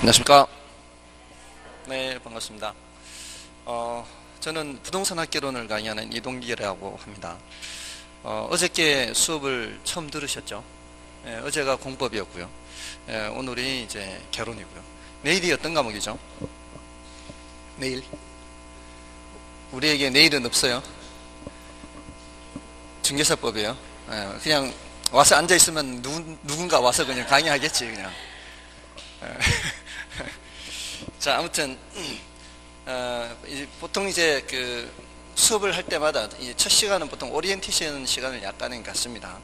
안녕하십니까. 네, 반갑습니다. 저는 부동산 학개론을 강의하는 이동기라고 합니다. 어저께 수업을 처음 들으셨죠? 어제가 공법이었고요. 오늘이 이제 개론이고요. 내일이 어떤 과목이죠? 내일? 우리에게 내일은 없어요. 중개사법이에요. 그냥 와서 앉아있으면 누군가 와서 그냥 강의하겠지, 그냥. 자, 아무튼 보통 이제 그 수업을 할 때마다 첫 시간은 보통 오리엔테이션 시간을 약간은 갖습니다.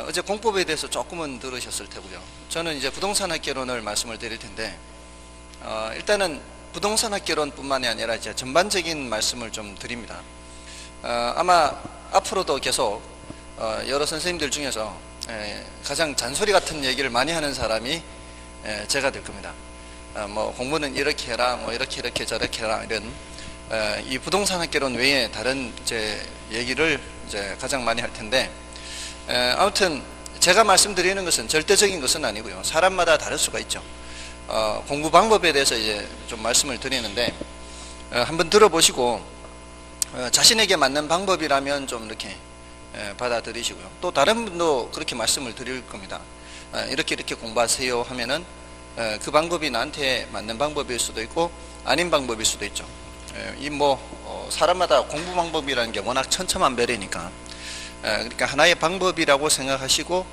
어제 공법에 대해서 조금은 들으셨을 테고요. 저는 이제 부동산학개론을 말씀을 드릴 텐데, 일단은 부동산학개론뿐만이 아니라 이제 전반적인 말씀을 좀 드립니다. 아마 앞으로도 계속 여러 선생님들 중에서 가장 잔소리 같은 얘기를 많이 하는 사람이 제가 될 겁니다. 뭐 공부는 이렇게 해라, 뭐 이렇게 저렇게 해라, 이런 이 부동산 학개론 외에 다른 이제 얘기를 이제 가장 많이 할 텐데, 아무튼 제가 말씀드리는 것은 절대적인 것은 아니고요. 사람마다 다를 수가 있죠. 공부 방법에 대해서 이제 좀 말씀을 드리는데, 한번 들어보시고 자신에게 맞는 방법이라면 좀 이렇게 받아들이시고요. 또 다른 분도 그렇게 말씀을 드릴 겁니다. 이렇게 공부하세요 하면은 그 방법이 나한테 맞는 방법일 수도 있고 아닌 방법일 수도 있죠. 사람마다 공부 방법이라는 게 워낙 천차만별이니까, 그러니까 하나의 방법이라고 생각하시고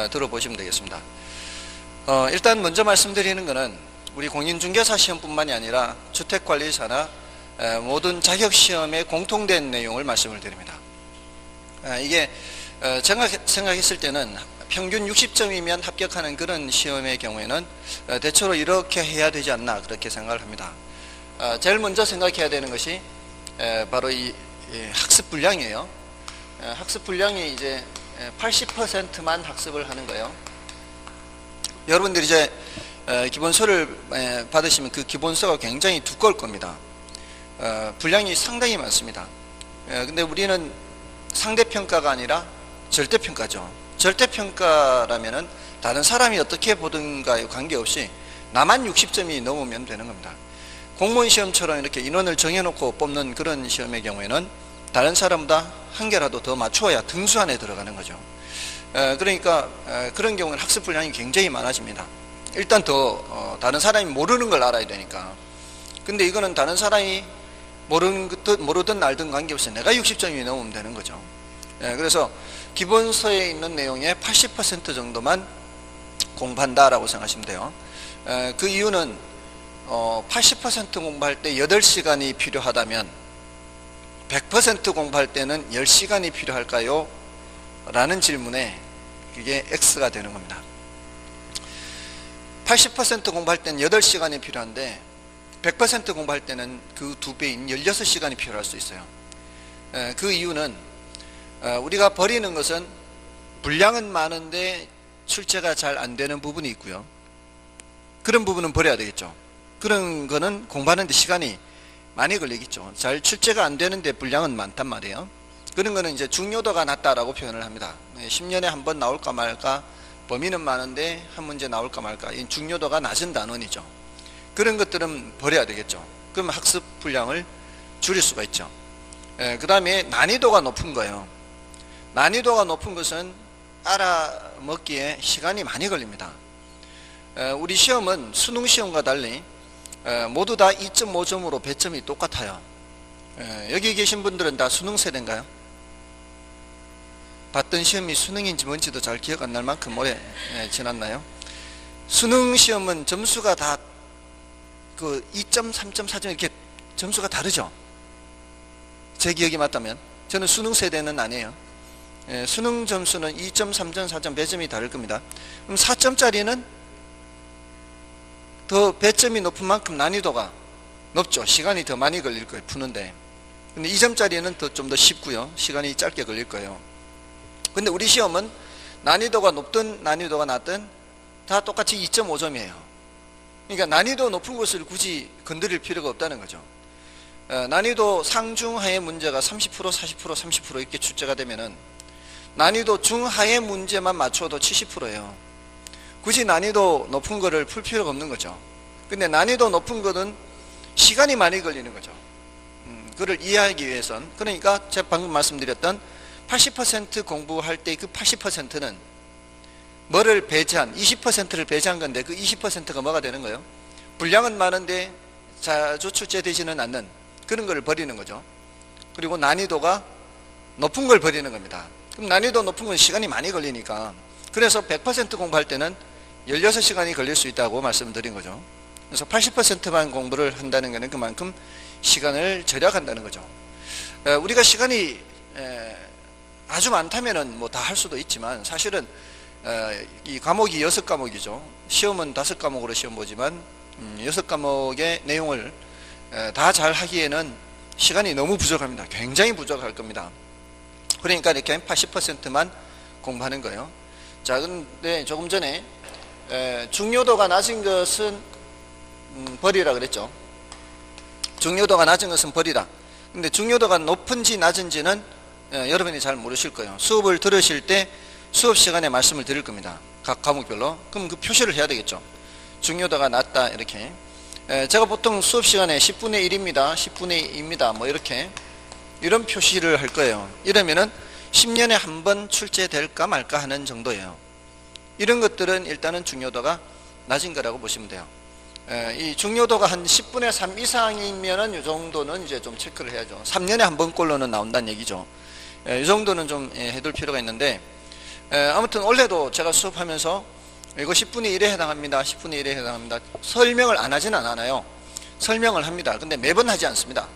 들어보시면 되겠습니다. 일단 먼저 말씀드리는 것은 우리 공인중개사 시험뿐만이 아니라 주택관리사나 모든 자격시험에 공통된 내용을 말씀을 드립니다. 이게 생각했을 때는 평균 60점이면 합격하는 그런 시험의 경우에는 대체로 이렇게 해야 되지 않나, 그렇게 생각을 합니다. 제일 먼저 생각해야 되는 것이 바로 이 학습 분량이에요. 학습 분량이 이제 80%만 학습을 하는 거예요. 여러분들이 이제 기본서를 받으시면 그 기본서가 굉장히 두꺼울 겁니다. 분량이 상당히 많습니다. 근데 우리는 상대평가가 아니라 절대평가죠. 절대평가라면은 다른 사람이 어떻게 보든가에 관계없이 나만 60점이 넘으면 되는 겁니다. 공무원 시험처럼 이렇게 인원을 정해놓고 뽑는 그런 시험의 경우에는 다른 사람보다 한 개라도 더 맞춰야 등수 안에 들어가는 거죠. 그러니까 그런 경우는 학습 분량이 굉장히 많아집니다. 일단 다른 사람이 모르는 걸 알아야 되니까. 근데 이거는 다른 사람이 모르든 알든 관계없이 내가 60점이 넘으면 되는 거죠. 그래서 기본서에 있는 내용의 80% 정도만 공부한다라고 생각하시면 돼요. 그 이유는 80% 공부할 때 8시간이 필요하다면 100% 공부할 때는 10시간이 필요할까요? 라는 질문에 그게 X가 되는 겁니다. 80% 공부할 때는 8시간이 필요한데 100% 공부할 때는 그 2배인 16시간이 필요할 수 있어요. 그 이유는 우리가 버리는 것은 분량은 많은데 출제가 잘 안 되는 부분이 있고요. 그런 부분은 버려야 되겠죠. 그런 거는 공부하는데 시간이 많이 걸리겠죠. 잘 출제가 안 되는데 분량은 많단 말이에요. 그런 거는 이제 중요도가 낮다라고 표현을 합니다. 10년에 한 번 나올까 말까, 범위는 많은데 한 문제 나올까 말까, 이 중요도가 낮은 단원이죠. 그런 것들은 버려야 되겠죠. 그럼 학습 분량을 줄일 수가 있죠. 그 다음에 난이도가 높은 거예요. 난이도가 높은 것은 알아먹기에 시간이 많이 걸립니다. 우리 시험은 수능 시험과 달리 모두 다 2.5점으로 배점이 똑같아요. 여기 계신 분들은 다 수능 세대인가요? 봤던 시험이 수능인지 뭔지도 잘 기억 안 날 만큼 오래 지났나요? 수능 시험은 점수가 다 그 2점, 3점, 4점 이렇게 점수가 다르죠. 제 기억이 맞다면. 저는 수능 세대는 아니에요. 수능 점수는 2점, 3점, 4점 배점이 다를 겁니다. 그럼 4점짜리는 더 배점이 높은 만큼 난이도가 높죠. 시간이 더 많이 걸릴 거예요, 푸는데. 근데 2점짜리는 좀 더 쉽고요. 시간이 짧게 걸릴 거예요. 근데 우리 시험은 난이도가 높든 난이도가 낮든 다 똑같이 2.5점이에요. 그러니까 난이도 높은 것을 굳이 건드릴 필요가 없다는 거죠. 난이도 상중하의 문제가 30%, 40%, 30% 이렇게 출제가 되면은 난이도 중하의 문제만 맞춰도 70%예요. 굳이 난이도 높은 거를 풀 필요가 없는 거죠. 근데 난이도 높은 거는 시간이 많이 걸리는 거죠. 그걸 이해하기 위해선, 그러니까 제가 방금 말씀드렸던 80% 공부할 때 그 80%는 뭐를 배제한, 20%를 배제한 건데 그 20%가 뭐가 되는 거예요? 분량은 많은데 자주 출제되지는 않는 그런 걸 버리는 거죠. 그리고 난이도가 높은 걸 버리는 겁니다. 그럼 난이도 높은 건 시간이 많이 걸리니까, 그래서 100% 공부할 때는 16시간이 걸릴 수 있다고 말씀드린 거죠. 그래서 80%만 공부를 한다는 것은 그만큼 시간을 절약한다는 거죠. 우리가 시간이 아주 많다면은 뭐 다 할 수도 있지만, 사실은 이 과목이 6과목이죠. 시험은 5과목으로 시험 보지만 6과목의 내용을 다 잘 하기에는 시간이 너무 부족합니다. 굉장히 부족할 겁니다. 그러니까 이렇게 80%만 공부하는 거예요. 자, 근데 조금 전에 중요도가 낮은 것은 버리라 그랬죠. 중요도가 낮은 것은 버리라. 근데 중요도가 높은지 낮은지는 여러분이 잘 모르실 거예요. 수업을 들으실 때 수업 시간에 말씀을 드릴 겁니다. 각 과목별로. 그럼 그 표시를 해야 되겠죠. 중요도가 낮다 이렇게. 제가 보통 수업 시간에 10분의 1입니다. 10분의 2입니다. 뭐 이렇게 이런 표시를 할 거예요. 이러면은 10년에 한 번 출제될까 말까 하는 정도예요. 이런 것들은 일단은 중요도가 낮은 거라고 보시면 돼요. 이 중요도가 한 10분의 3 이상이면은 이 정도는 이제 좀 체크를 해야죠. 3년에 한 번꼴로는 나온다는 얘기죠. 이 정도는 좀 해둘 필요가 있는데, 아무튼 원래도 제가 수업하면서 이거 10분의 1에 해당합니다. 10분의 1에 해당합니다. 설명을 안 하지는 않아요. 설명을 합니다. 근데 매번 하지 않습니다.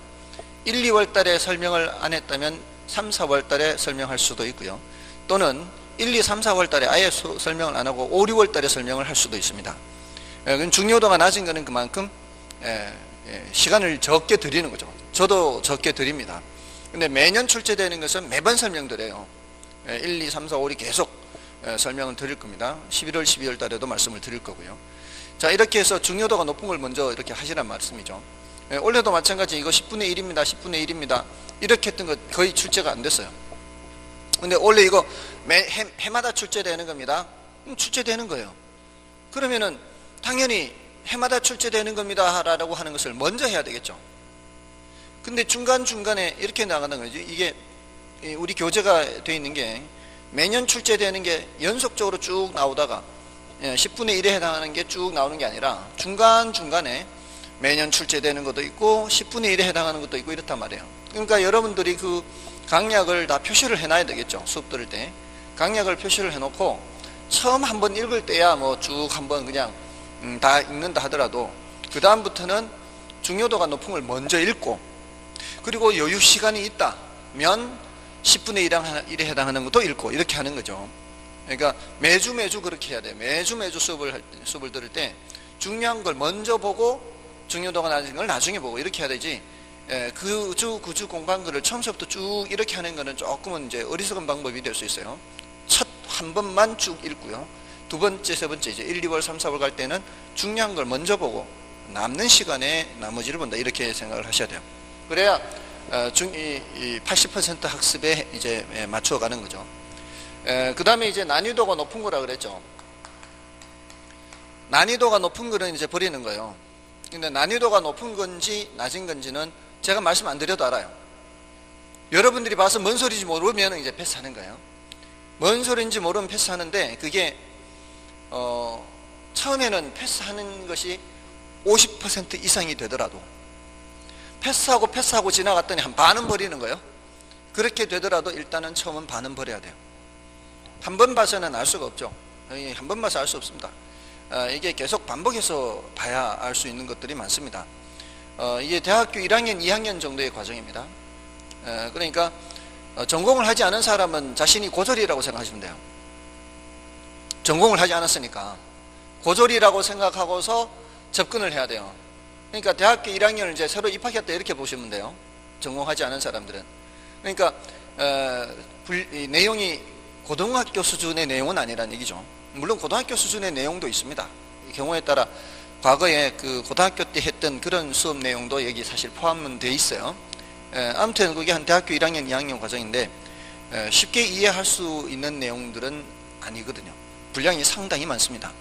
1, 2월 달에 설명을 안 했다면 3, 4월 달에 설명할 수도 있고요. 또는 1, 2, 3, 4월 달에 아예 설명을 안 하고 5, 6월 달에 설명을 할 수도 있습니다. 중요도가 낮은 거는 그만큼 시간을 적게 드리는 거죠. 저도 적게 드립니다. 근데 매년 출제되는 것은 매번 설명드려요. 1, 2, 3, 4, 5이 계속 설명을 드릴 겁니다. 11월, 12월 달에도 말씀을 드릴 거고요. 자, 이렇게 해서 중요도가 높은 걸 먼저 이렇게 하시란 말씀이죠. 올해도 마찬가지 이거 10분의 1입니다. 10분의 1입니다. 이렇게 했던 거 거의 출제가 안 됐어요. 근데 원래 이거 해마다 출제되는 겁니다. 출제되는 거예요. 그러면은 당연히 해마다 출제되는 겁니다 라고 하는 것을 먼저 해야 되겠죠. 근데 중간중간에 이렇게 나가는 거죠. 이게 우리 교재가 되어 있는 게 매년 출제되는 게 연속적으로 쭉 나오다가 10분의 1에 해당하는 게 쭉 나오는 게 아니라 중간중간에 매년 출제되는 것도 있고 10분의 1에 해당하는 것도 있고 이렇단 말이에요. 그러니까 여러분들이 그 강약을 다 표시를 해놔야 되겠죠. 수업 들을 때 강약을 표시를 해놓고 처음 한번 읽을 때야 뭐 쭉 한번 그냥 다 읽는다 하더라도 그 다음부터는 중요도가 높은 걸 먼저 읽고, 그리고 여유 시간이 있다면 10분의 1에 해당하는 것도 읽고 이렇게 하는 거죠. 그러니까 매주 그렇게 해야 돼요. 매주 수업을 들을 때 중요한 걸 먼저 보고 중요도가 낮은 걸 나중에 보고 이렇게 해야 되지, 그 주 공부한 거를 처음부터 쭉 이렇게 하는 거는 조금은 이제 어리석은 방법이 될 수 있어요. 첫 한 번만 쭉 읽고요. 두 번째, 세 번째 이제 1, 2월, 3, 4월 갈 때는 중요한 걸 먼저 보고 남는 시간에 나머지를 본다. 이렇게 생각을 하셔야 돼요. 그래야 이 80% 학습에 이제 맞춰가는 거죠. 그 다음에 이제 난이도가 높은 거라 그랬죠. 난이도가 높은 거는 이제 버리는 거예요. 근데 난이도가 높은 건지 낮은 건지는 제가 말씀 안 드려도 알아요. 여러분들이 봐서 뭔 소리인지 모르면 이제 패스하는 거예요. 뭔 소리인지 모르면 패스하는데, 그게 처음에는 패스하는 것이 50% 이상이 되더라도 패스하고 지나갔더니 한 반은 버리는 거예요. 그렇게 되더라도 일단은 처음은 반은 버려야 돼요. 한 번 봐서는 알 수가 없죠. 한 번 봐서 알 수 없습니다. 이게 계속 반복해서 봐야 알 수 있는 것들이 많습니다. 이게 대학교 1학년, 2학년 정도의 과정입니다. 그러니까 전공을 하지 않은 사람은 자신이 고졸이라고 생각하시면 돼요. 전공을 하지 않았으니까 고졸이라고 생각하고서 접근을 해야 돼요. 그러니까 대학교 1학년을 이제 새로 입학했다 이렇게 보시면 돼요. 전공하지 않은 사람들은. 그러니까 이 내용이 고등학교 수준의 내용은 아니라는 얘기죠. 물론 고등학교 수준의 내용도 있습니다. 경우에 따라 과거에 그 고등학교 때 했던 그런 수업 내용도 여기 사실 포함은 돼 있어요. 아무튼 그게 한 대학교 1학년, 2학년 과정인데 쉽게 이해할 수 있는 내용들은 아니거든요. 분량이 상당히 많습니다.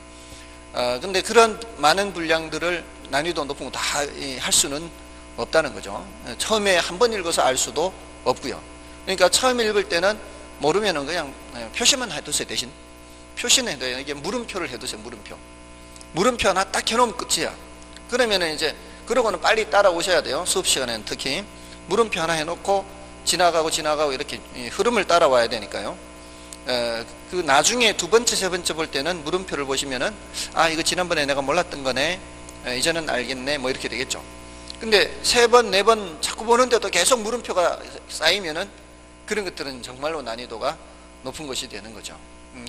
근데 그런 많은 분량들을 난이도 높은 거 다 할 수는 없다는 거죠. 처음에 한 번 읽어서 알 수도 없고요. 그러니까 처음 읽을 때는 모르면은 그냥 표시만 해두세요. 대신 표시는 해둬요. 이게 물음표를 해두세요. 물음표 하나 딱 해놓으면 끝이야. 그러면은 이제 그러고는 빨리 따라오셔야 돼요. 수업 시간에는 특히 물음표 하나 해놓고 지나가고 이렇게 흐름을 따라와야 되니까요. 그 나중에 두 번째 세 번째 볼 때는 물음표를 보시면은 아 이거 지난번에 내가 몰랐던 거네, 이제는 알겠네, 뭐 이렇게 되겠죠. 근데 세 번 네 번 자꾸 보는데도 계속 물음표가 쌓이면은 그런 것들은 정말로 난이도가 높은 것이 되는 거죠.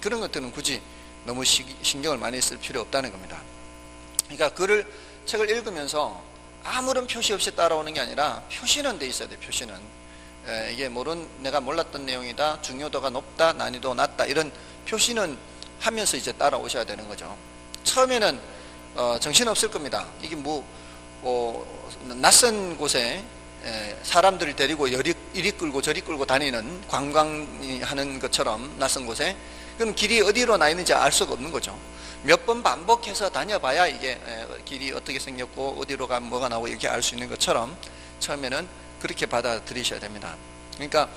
그런 것들은 굳이 너무 신경을 많이 쓸 필요 없다는 겁니다. 그러니까 책을 읽으면서 아무런 표시 없이 따라오는 게 아니라 표시는 돼 있어야 돼요. 표시는 이게 내가 몰랐던 내용이다, 중요도가 높다, 난이도 낮다, 이런 표시는 하면서 이제 따라오셔야 되는 거죠. 처음에는 정신없을 겁니다. 이게 낯선 곳에 사람들을 데리고 이리 끌고 저리 끌고 다니는 관광하는 것처럼 낯선 곳에, 그럼 길이 어디로 나 있는지 알 수가 없는 거죠. 몇 번 반복해서 다녀봐야 이게 길이 어떻게 생겼고 어디로 가면 뭐가 나오고 이렇게 알 수 있는 것처럼 처음에는 그렇게 받아들이셔야 됩니다. 그러니까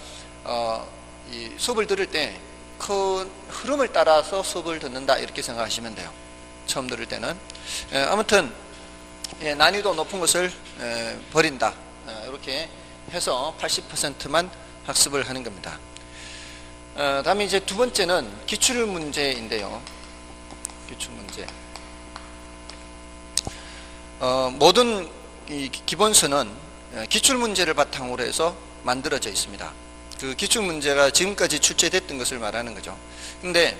이 수업을 들을 때 큰 흐름을 따라서 수업을 듣는다, 이렇게 생각하시면 돼요. 처음 들을 때는. 아무튼 난이도 높은 것을 버린다, 이렇게 해서 80%만 학습을 하는 겁니다. 다음에 이제 두 번째는 기출문제인데요. 기출문제. 모든 이 기본서는 기출문제를 바탕으로 해서 만들어져 있습니다. 그 기출문제가 지금까지 출제됐던 것을 말하는 거죠. 근데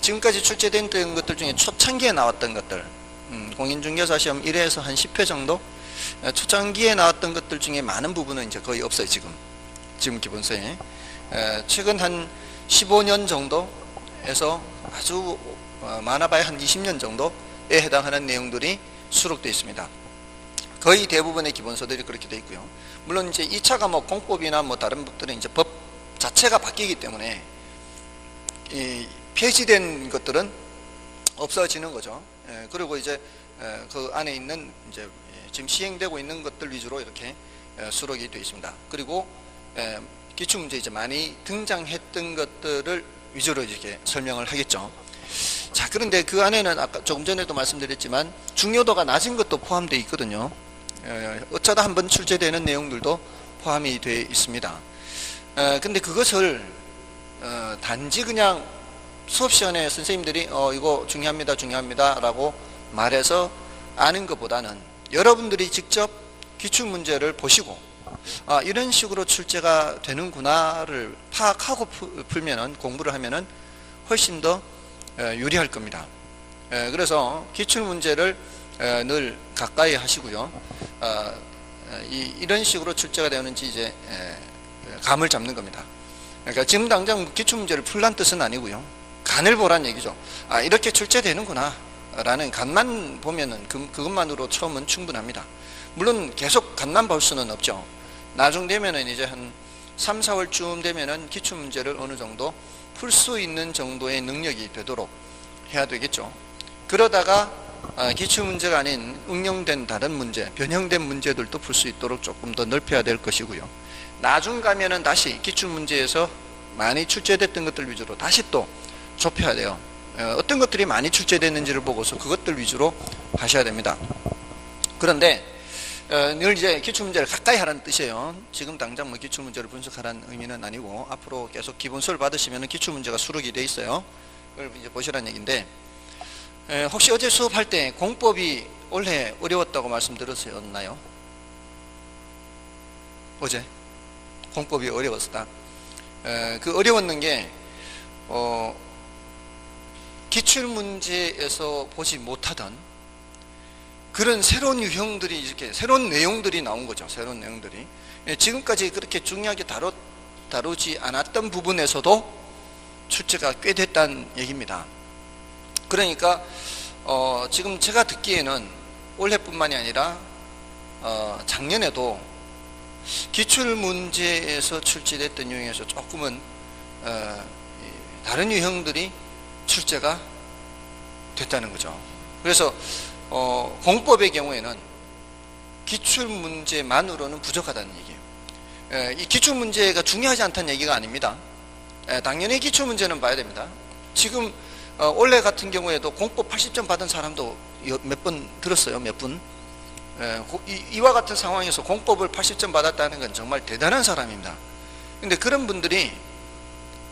지금까지 출제됐던 것들 중에 초창기에 나왔던 것들, 공인중개사 시험 1회에서 한 10회 정도 초창기에 나왔던 것들 중에 많은 부분은 이제 거의 없어요. 지금 기본서에. 최근 한 15년 정도에서 아주 많아봐야 한 20년 정도에 해당하는 내용들이 수록되어 있습니다. 거의 대부분의 기본서들이 그렇게 되어 있고요. 물론 이제 2차 과목 공법이나 뭐 다른 법들은 이제 법 자체가 바뀌기 때문에 이 폐지된 것들은 없어지는 거죠. 그리고 이제 그 안에 있는 이제 지금 시행되고 있는 것들 위주로 이렇게 수록이 되어 있습니다. 그리고 기출문제 이제 많이 등장했던 것들을 위주로 이렇게 설명을 하겠죠. 자, 그런데 그 안에는 아까 조금 전에도 말씀드렸지만 중요도가 낮은 것도 포함되어 있거든요. 어쩌다 한번 출제되는 내용들도 포함이 되어 있습니다. 근데 그것을 단지 그냥 수업 시간에 선생님들이 이거 중요합니다 라고 말해서 아는 것보다는 여러분들이 직접 기출문제를 보시고 이런 식으로 출제가 되는구나를 파악하고 풀면은, 공부를 하면은 훨씬 더 유리할 겁니다. 그래서 기출문제를 늘 가까이 하시고요. 이런 식으로 출제가 되는지 이제 감을 잡는 겁니다. 그러니까 지금 당장 기출문제를 풀란 뜻은 아니고요. 간을 보란 얘기죠. 이렇게 출제되는구나 라는 간만 보면은 그것만으로 처음은 충분합니다. 물론 계속 간만 볼 수는 없죠. 나중 되면은 이제 한 3, 4월쯤 되면은 기출문제를 어느 정도 풀 수 있는 정도의 능력이 되도록 해야 되겠죠. 그러다가 기출문제가 아닌 응용된 다른 문제, 변형된 문제들도 풀 수 있도록 조금 더 넓혀야 될 것이고요. 나중 가면은 다시 기출문제에서 많이 출제됐던 것들 위주로 다시 또 좁혀야 돼요. 어떤 것들이 많이 출제됐는지를 보고서 그것들 위주로 하셔야 됩니다. 그런데 늘 이제 기출문제를 가까이 하라는 뜻이에요. 지금 당장 뭐 기출문제를 분석하라는 의미는 아니고 앞으로 계속 기본서를 받으시면 기출문제가 수록이 돼 있어요. 그걸 이제 보시라는 얘기인데, 혹시 어제 수업할 때 공법이 올해 어려웠다고 말씀드렸나요? 어제 공법이 어려웠다. 그 어려웠는 게 기출문제에서 보지 못하던 그런 새로운 유형들이, 이렇게 새로운 내용들이 나온 거죠. 새로운 내용들이 지금까지 그렇게 중요하게 다루지 않았던 부분에서도 출제가 꽤 됐다는 얘기입니다. 그러니까 지금 제가 듣기에는 올해뿐만이 아니라 작년에도 기출문제에서 출제됐던 유형에서 조금은 다른 유형들이 출제가 됐다는 거죠. 그래서 공법의 경우에는 기출문제만으로는 부족하다는 얘기예요. 이 기출문제가 중요하지 않다는 얘기가 아닙니다. 당연히 기출문제는 봐야 됩니다. 지금 올해 같은 경우에도 공법 80점 받은 사람도 몇 번 들었어요. 몇 분. 이와 같은 상황에서 공법을 80점 받았다는 건 정말 대단한 사람입니다. 근데 그런 분들이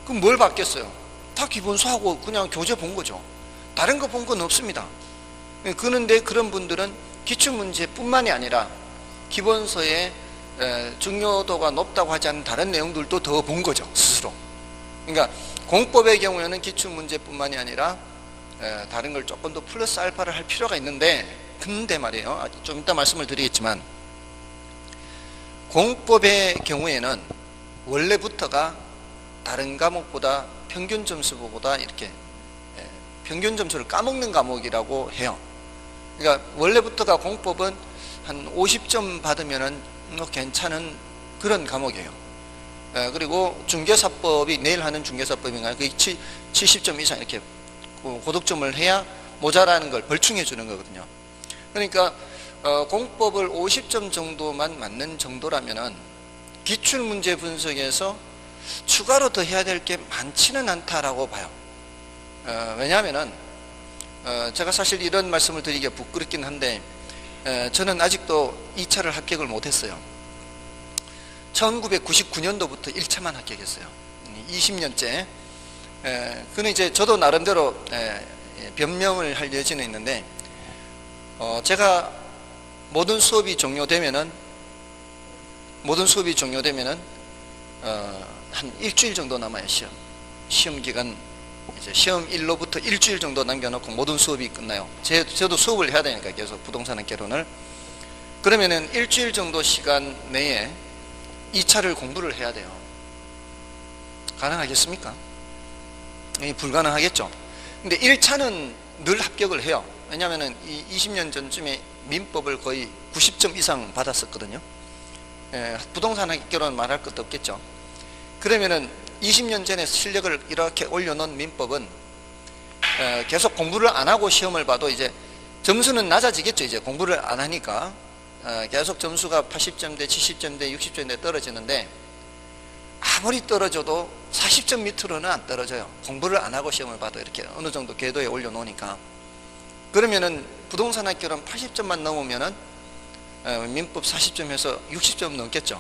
그럼 뭘 받겠어요? 다 기본서하고 그냥 교재 본 거죠. 다른 거 본 건 없습니다. 그런데 그런 분들은 기출문제뿐만이 아니라 기본서의 중요도가 높다고 하지 않은 다른 내용들도 더 본 거죠, 스스로. 그러니까 공법의 경우에는 기출문제뿐만이 아니라 다른 걸 조금 더 플러스 알파를 할 필요가 있는데, 근데 말이에요, 좀 이따 말씀을 드리겠지만, 공법의 경우에는 원래부터가 다른 과목보다 평균 점수보다 이렇게 평균 점수를 까먹는 과목이라고 해요. 그러니까 원래부터가 공법은 한 50점 받으면은 괜찮은 그런 과목이에요. 그리고 중개사법이 내일 하는 중개사법인가요? 그 70점 이상 이렇게 고득점을 해야 모자라는 걸 벌충해 주는 거거든요. 그러니까 공법을 50점 정도만 맞는 정도라면은 기출문제 분석에서 추가로 더 해야 될 게 많지는 않다라고 봐요. 왜냐하면은 제가 사실 이런 말씀을 드리기가 부끄럽긴 한데, 저는 아직도 2차를 합격을 못했어요. 1999년도부터 1차만 합격했어요. 20년째. 근데 이제 저도 나름대로 변명을 할 여지는 있는데, 제가 모든 수업이 종료되면은 한 일주일 정도 남아요. 시험 기간, 이제 시험 일로부터 일주일 정도 남겨놓고 모든 수업이 끝나요. 저도 수업을 해야 되니까 계속 부동산 개론을. 그러면은 일주일 정도 시간 내에 2차를 공부를 해야 돼요. 가능하겠습니까? 불가능하겠죠. 근데 1차는 늘 합격을 해요. 왜냐하면은 이 20년 전쯤에 민법을 거의 90점 이상 받았었거든요. 부동산 학교로는 말할 것도 없겠죠. 그러면은 20년 전에 실력을 이렇게 올려놓은 민법은 계속 공부를 안 하고 시험을 봐도 이제 점수는 낮아지겠죠. 이제 공부를 안 하니까 계속 점수가 80점대, 70점대, 60점대 떨어지는데, 아무리 떨어져도 40점 밑으로는 안 떨어져요. 공부를 안 하고 시험을 봐도 이렇게 어느 정도 궤도에 올려놓으니까. 그러면은 부동산 학교는 80점만 넘으면은 민법 40점에서 60점 넘겠죠.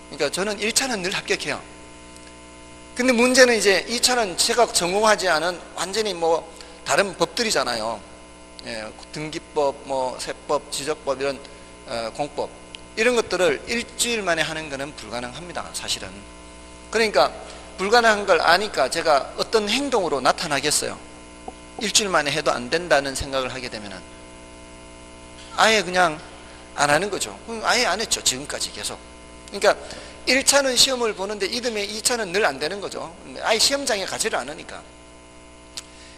그러니까 저는 1차는 늘 합격해요. 근데 문제는 이제 2차는 제가 전공하지 않은 완전히 뭐 다른 법들이잖아요. 등기법, 뭐 세법, 지적법, 이런 공법, 이런 것들을 일주일 만에 하는 것은 불가능합니다, 사실은. 그러니까 불가능한 걸 아니까 제가 어떤 행동으로 나타나겠어요? 일주일 만에 해도 안 된다는 생각을 하게 되면은 아예 그냥 안 하는 거죠. 아예 안 했죠, 지금까지 계속. 그러니까 1차는 시험을 보는데 이듬해 2차는 늘 안 되는 거죠. 아예 시험장에 가지를 않으니까.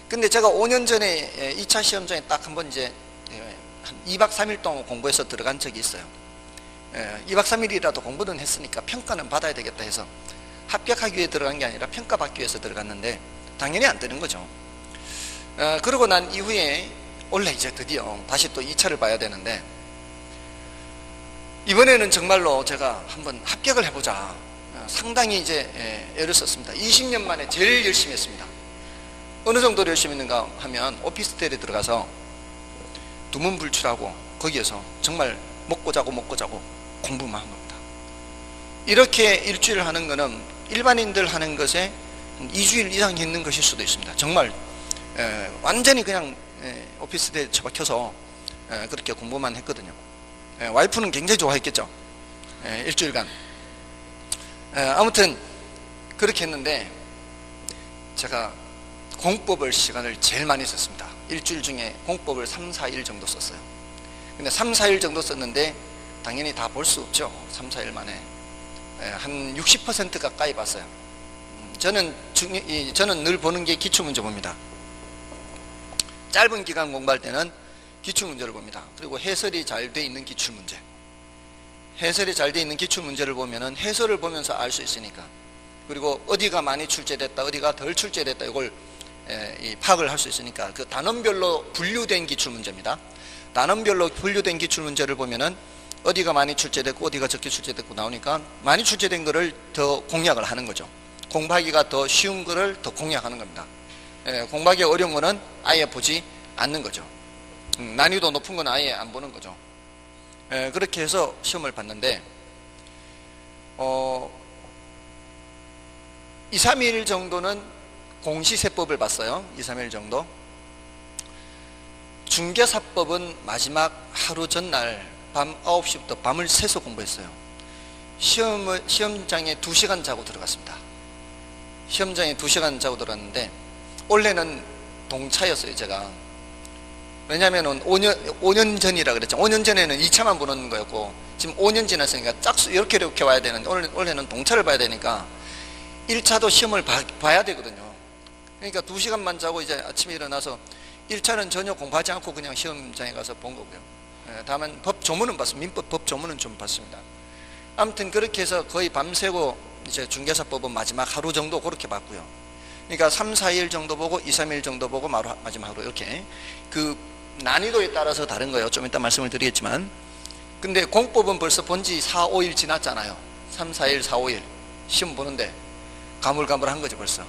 근데 제가 5년 전에 2차 시험장에 딱 한 번 이제 한 2박 3일 동안 공부해서 들어간 적이 있어요. 2박 3일이라도 공부는 했으니까 평가는 받아야 되겠다 해서 합격하기 위해 들어간 게 아니라 평가받기 위해서 들어갔는데 당연히 안 되는 거죠. 그러고 난 이후에 원래 이제 드디어 다시 또 2차를 봐야 되는데, 이번에는 정말로 제가 한번 합격을 해보자. 상당히 이제 애를 썼습니다. 20년 만에 제일 열심히 했습니다. 어느 정도로 열심히 했는가 하면 오피스텔에 들어가서 두문불출하고 거기에서 정말 먹고 자고 공부만 한 겁니다. 이렇게 일주일 하는 거는 일반인들 하는 것에 2주일 이상 있는 것일 수도 있습니다. 정말 완전히 그냥 오피스텔에 처박혀서 그렇게 공부만 했거든요. 와이프는 굉장히 좋아했겠죠. 일주일간. 아무튼 그렇게 했는데 제가 공법을 시간을 제일 많이 썼습니다. 일주일 중에 공법을 3, 4일 정도 썼어요. 근데 3, 4일 정도 썼는데 당연히 다 볼 수 없죠. 3, 4일 만에. 한 60% 가까이 봤어요. 저는 늘 보는 게 기출문제 봅니다. 짧은 기간 공부할 때는 기출문제를 봅니다. 그리고 해설이 잘 돼 있는 기출문제. 해설이 잘 돼 있는 기출문제를 보면은 해설을 보면서 알 수 있으니까. 그리고 어디가 많이 출제됐다, 어디가 덜 출제됐다, 이걸 파악을 할 수 있으니까 그 단원별로 분류된 기출문제입니다. 단원별로 분류된 기출문제를 보면은 어디가 많이 출제됐고 어디가 적게 출제됐고 나오니까 많이 출제된 거를 더 공략을 하는 거죠. 공부하기가 더 쉬운 거를 더 공략하는 겁니다. 공부하기 어려운 거는 아예 보지 않는 거죠. 난이도 높은 건 아예 안 보는 거죠. 그렇게 해서 시험을 봤는데 2, 3일 정도는 공시세법을 봤어요. 2, 3일 정도. 중개사법은 마지막 하루 전날 밤 9시부터 밤을 새서 공부했어요. 시험장에 2시간 자고 들어갔습니다. 시험장에 2시간 자고 들어갔는데 원래는 동차였어요, 제가. 왜냐면은 5년 전이라 그랬죠. 5년 전에는 2차만 보는 거였고 지금 5년 지났으니까 짝수 이렇게 와야 되는데 원래는 동차를 봐야 되니까 1차도 시험을 봐야 되거든요. 그러니까 2시간만 자고 이제 아침에 일어나서 1차는 전혀 공부하지 않고 그냥 시험장에 가서 본 거고요. 다만 법 조문은 봤습니다. 민법 법 조문은 좀 봤습니다. 아무튼 그렇게 해서 거의 밤새고 이제 중개사법은 마지막 하루 정도 그렇게 봤고요. 그러니까 3, 4일 정도 보고 2, 3일 정도 보고 마지막 하루 이렇게 그 난이도에 따라서 다른 거예요. 좀 이따 말씀을 드리겠지만. 근데 공법은 벌써 본 지 4, 5일 지났잖아요. 3, 4일, 4, 5일 시험 보는데 가물가물한 거죠 벌써.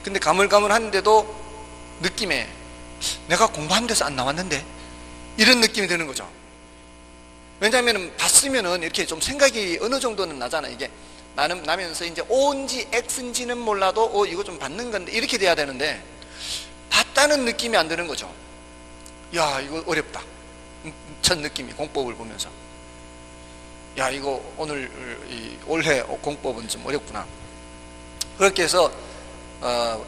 근데 가물가물한데도 느낌에 내가 공부한 데서 안 나왔는데 이런 느낌이 드는 거죠. 왜냐하면 봤으면은 이렇게 좀 생각이 어느 정도는 나잖아요. 이게 나면서 이제 O인지 X인지는 몰라도 이거 좀 받는 건데 이렇게 돼야 되는데 봤다는 느낌이 안 드는 거죠. 야, 이거 어렵다. 첫 느낌이 공법을 보면서 야, 이거 올해 공법은 좀 어렵구나. 그렇게 해서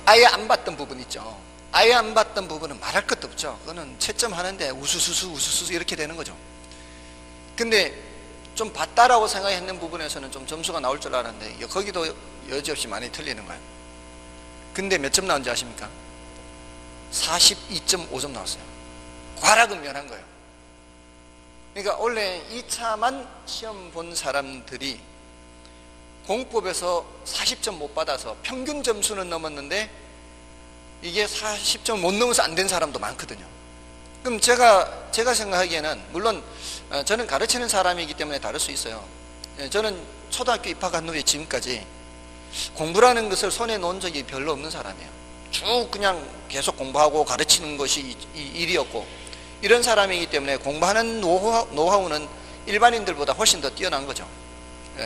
아예 안 봤던 부분 있죠. 아예 안 봤던 부분은 말할 것도 없죠. 그거는 채점 하는데 우수수 이렇게 되는 거죠. 근데 좀 봤다라고 생각했는 부분에서는 좀 점수가 나올 줄 알았는데 거기도 여지없이 많이 틀리는 거예요. 근데 몇 점 나온지 아십니까? 42.5점 나왔어요. 과락은면한 거예요. 그러니까 원래 2차만 시험 본 사람들이 공법에서 40점 못 받아서 평균 점수는 넘었는데 이게 40점 못 넘어서 안 된 사람도 많거든요. 그럼 제가 생각하기에는 물론 저는 가르치는 사람이기 때문에 다를 수 있어요. 저는 초등학교 입학한 후에 지금까지 공부라는 것을 손에 놓은 적이 별로 없는 사람이에요. 쭉 그냥 계속 공부하고 가르치는 것이 일이었고 이런 사람이기 때문에 공부하는 노하우는 일반인들보다 훨씬 더 뛰어난 거죠.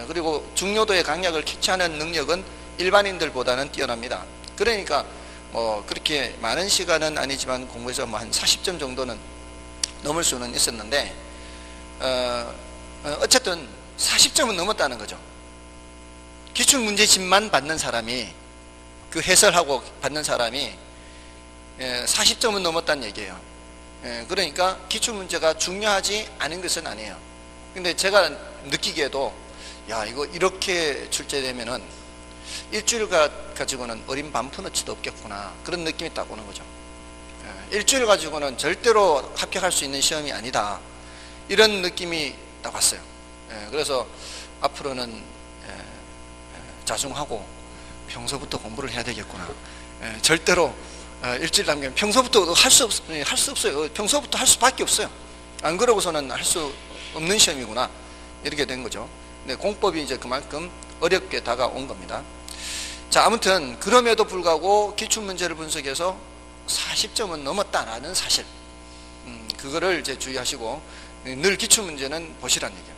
그리고 중요도의 강약을 캐치하는 능력은 일반인들보다는 뛰어납니다. 그러니까 그렇게 많은 시간은 아니지만 공부해서 한 40점 정도는 넘을 수는 있었는데 어쨌든 40점은 넘었다는 거죠. 기출문제집만 받는 사람이 그 해설하고 받는 사람이 40점은 넘었다는 얘기예요. 그러니까 기출문제가 중요하지 않은 것은 아니에요. 근데 제가 느끼기에도 야, 이거 이렇게 출제되면은 일주일 가지고는 어린 반푼어치도 없겠구나, 그런 느낌이 딱 오는 거죠. 일주일 가지고는 절대로 합격할 수 있는 시험이 아니다, 이런 느낌이 딱 왔어요. 그래서 앞으로는 자중하고 평소부터 공부를 해야 되겠구나. 절대로 일주일 남기면 평소부터 할 수 없어요. 평소부터 할 수밖에 없어요. 안 그러고서는 할 수 없는 시험이구나, 이렇게 된 거죠. 근데 공법이 이제 그만큼 어렵게 다가온 겁니다. 자, 아무튼 그럼에도 불구하고 기출문제를 분석해서 40점은 넘었다라는 사실, 그거를 이제 주의하시고 늘 기출문제는 보시라는 얘기예요.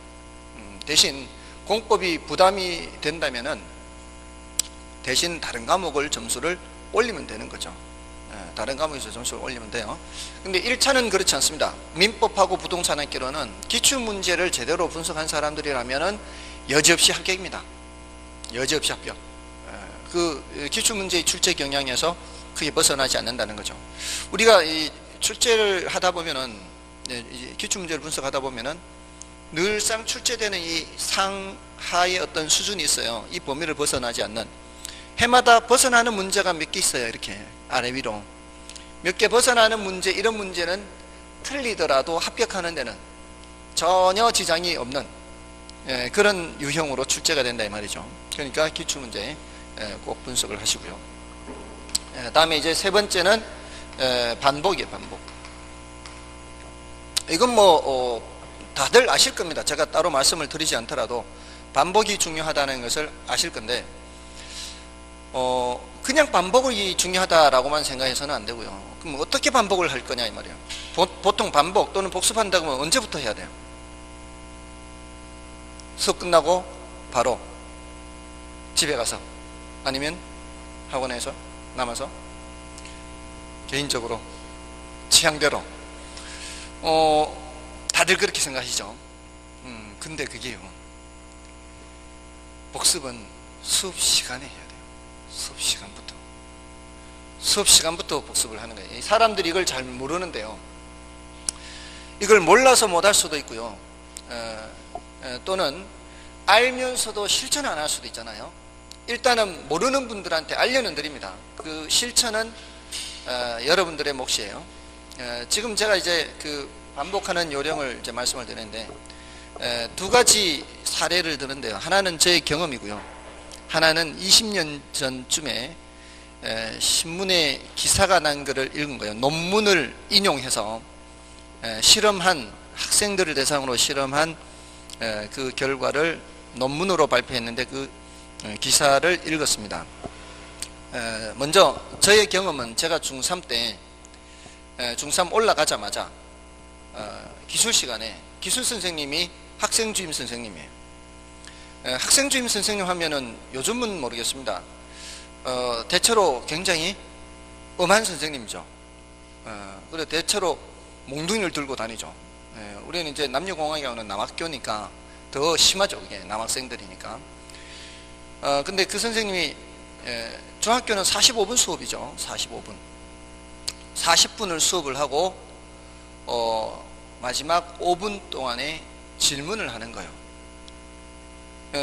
대신 공법이 부담이 된다면은 대신 다른 과목을 점수를 올리면 되는 거죠. 다른 과목에서 점수를 올리면 돼요. 근데 1차는 그렇지 않습니다. 민법하고 부동산학개론은 기출문제를 제대로 분석한 사람들이라면은 여지없이 합격입니다. 여지없이 합격. 그 기출문제의 출제 경향에서 크게 벗어나지 않는다는 거죠. 우리가 이 출제를 하다 보면은, 기출문제를 분석하다 보면은 늘상 출제되는 이 상하의 어떤 수준이 있어요. 이 범위를 벗어나지 않는. 해마다 벗어나는 문제가 몇 개 있어요. 이렇게 아래 위로 몇 개 벗어나는 문제, 이런 문제는 틀리더라도 합격하는 데는 전혀 지장이 없는 그런 유형으로 출제가 된다 이 말이죠. 그러니까 기출문제 꼭 분석을 하시고요. 다음에 이제 세 번째는 반복이에요. 반복. 이건 다들 아실 겁니다. 제가 따로 말씀을 드리지 않더라도 반복이 중요하다는 것을 아실 건데, 그냥 반복이 중요하다라고만 생각해서는 안 되고요. 그럼 어떻게 반복을 할 거냐 이 말이에요. 보통 반복 또는 복습한다고 하면 언제부터 해야 돼요? 수업 끝나고 바로 집에 가서, 아니면 학원에서 남아서, 개인적으로 취향대로, 다들 그렇게 생각하시죠. 근데 그게요, 복습은 수업 시간에 해야 돼요. 수업 시간부터 복습을 하는 거예요. 사람들이 이걸 잘 모르는데요, 이걸 몰라서 못할 수도 있고요, 또는 알면서도 실천 안 할 수도 있잖아요. 일단은 모르는 분들한테 알려는 드립니다. 그 실천은 여러분들의 몫이에요. 지금 제가 이제 그 반복하는 요령을 이제 말씀을 드리는데, 두 가지 사례를 드는데요. 하나는 제 경험이고요, 하나는 20년 전쯤에 신문에 기사가 난 것을 읽은 거예요. 논문을 인용해서 실험한, 학생들을 대상으로 실험한 그 결과를 논문으로 발표했는데, 그 기사를 읽었습니다. 먼저 저의 경험은, 제가 중3 때, 중3 올라가자마자 기술 시간에 기술 선생님이 학생 주임 선생님이에요. 학생 주임 선생님 하면은 요즘은 모르겠습니다. 대체로 굉장히 엄한 선생님이죠. 그리고 대체로 몽둥이를 들고 다니죠. 우리는 이제 남녀공학이라는 남학교니까 더 심하죠. 이게 남학생들이니까. 근데 그 선생님이, 중학교는 45분 수업이죠. 45분. 40분을 수업을 하고 마지막 5분 동안에 질문을 하는 거예요.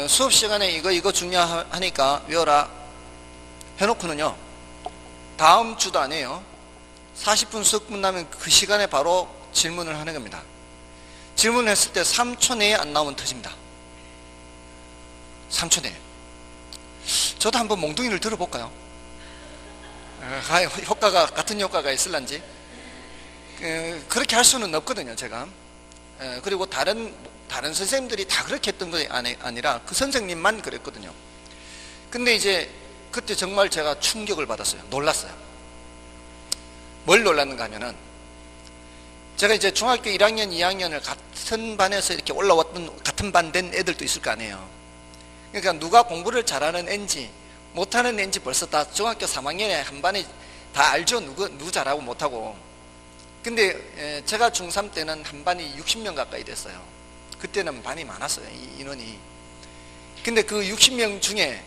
수업 시간에 이거 중요하니까 외워라 해놓고는요, 다음 주도 안 해요. 40분 수업 끝나면 그 시간에 바로 질문을 하는 겁니다. 질문을 했을 때 3초 내에 안 나오면 터집니다. 3초 내에. 저도 한번 몽둥이를 들어볼까요? 효과가, 같은 효과가 있을런지. 그렇게 할 수는 없거든요, 제가. 그리고 다른 선생님들이 다 그렇게 했던 게 아니라 그 선생님만 그랬거든요. 근데 이제 그때 정말 제가 충격을 받았어요. 놀랐어요. 뭘 놀랐는가 하면은, 제가 이제 중학교 1학년, 2학년을 같은 반에서 이렇게 올라왔던, 같은 반 된 애들도 있을 거 아니에요. 그러니까 누가 공부를 잘하는 애인지 못하는 애인지 벌써 다 중학교 3학년에 한 반에 다 알죠. 누구 잘하고 못하고. 근데 제가 중3 때는 한 반이 60명 가까이 됐어요. 그때는 반이 많았어요, 인원이. 근데 그 60명 중에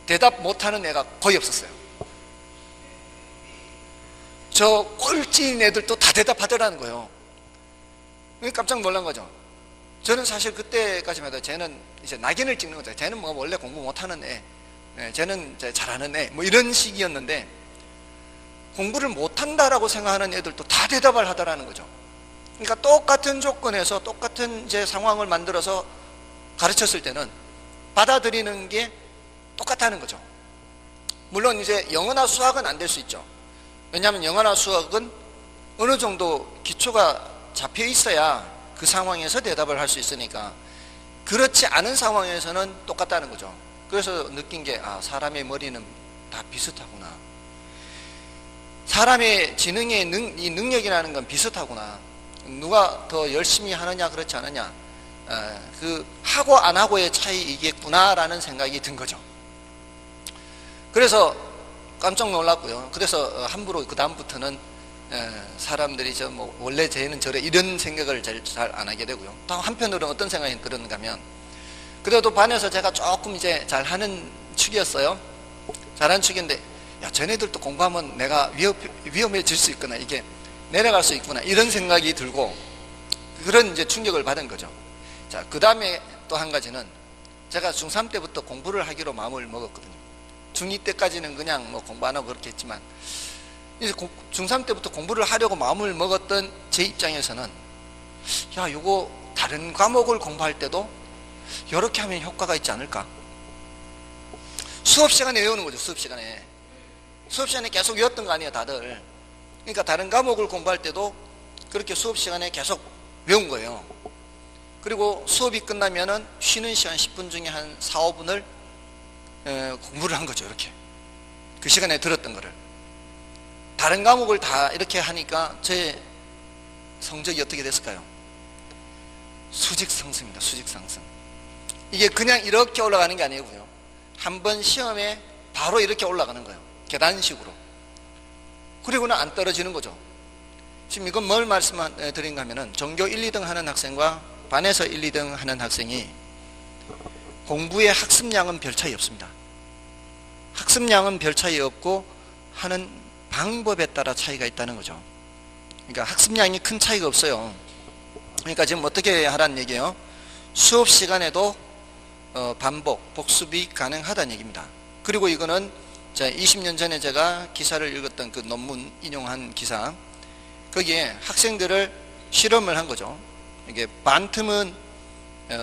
대답 못하는 애가 거의 없었어요. 저 꼴찌인 애들도 다 대답하더라는 거예요. 깜짝 놀란 거죠. 저는 사실 그때까지만 해도 쟤는 이제 낙인을 찍는 거죠. 쟤는 뭐 원래 공부 못하는 애, 쟤는 잘하는 애, 뭐 이런 식이었는데, 공부를 못한다라고 생각하는 애들도 다 대답을 하더라는 거죠. 그러니까 똑같은 조건에서 똑같은 이제 상황을 만들어서 가르쳤을 때는 받아들이는 게 똑같다는 거죠. 물론 이제 영어나 수학은 안 될 수 있죠. 왜냐하면 영어나 수학은 어느 정도 기초가 잡혀 있어야 그 상황에서 대답을 할 수 있으니까. 그렇지 않은 상황에서는 똑같다는 거죠. 그래서 느낀 게, 사람의 머리는 다 비슷하구나. 사람의 지능의 이 능력이라는 건 비슷하구나. 누가 더 열심히 하느냐 그렇지 않느냐, 그 하고 안 하고의 차이이겠구나라는 생각이 든 거죠. 그래서 깜짝 놀랐고요. 그래서 함부로 그 다음부터는 사람들이 원래 쟤는 저래 이런 생각을 잘 안 하게 되고요. 또 한편으로는 어떤 생각이 들었는가 하면, 그래도 반에서 제가 조금 이제 잘하는 축이었어요. 잘하는 축인데, 야, 쟤네들도 공부하면 내가 위험해질 수 있구나, 이게 내려갈 수 있구나, 이런 생각이 들고, 그런 이제 충격을 받은 거죠. 자, 그 다음에 또 한 가지는, 제가 중3 때부터 공부를 하기로 마음을 먹었거든요. 중2 때까지는 그냥 뭐 공부 안 하고 그렇게 했지만, 이제 중3 때부터 공부를 하려고 마음을 먹었던 제 입장에서는, 야, 요거 다른 과목을 공부할 때도 이렇게 하면 효과가 있지 않을까? 수업 시간에 외우는 거죠. 수업 시간에 계속 외웠던 거 아니에요, 다들. 그러니까 다른 과목을 공부할 때도 그렇게 수업 시간에 계속 외운 거예요. 그리고 수업이 끝나면은 쉬는 시간 10분 중에 한 4, 5분을 공부를 한 거죠. 이렇게 그 시간에 들었던 거를. 다른 과목을 다 이렇게 하니까 제 성적이 어떻게 됐을까요? 수직 상승입니다. 수직 상승. 이게 그냥 이렇게 올라가는 게 아니고요, 한번 시험에 바로 이렇게 올라가는 거예요. 계단식으로. 그리고는 안 떨어지는 거죠. 지금 이건 뭘 말씀드린가 하면은, 전교 1, 2등 하는 학생과 반에서 1, 2등 하는 학생이 공부의 학습량은 별 차이 없습니다. 학습량은 별 차이 없고 하는 방법에 따라 차이가 있다는 거죠. 그러니까 학습량이 큰 차이가 없어요. 그러니까 지금 어떻게 하라는 얘기예요? 수업 시간에도 반복, 복습이 가능하다는 얘기입니다. 그리고 이거는 20년 전에 제가 기사를 읽었던 그 논문 인용한 기사, 거기에 학생들을 실험을 한 거죠. 이게 반 틈은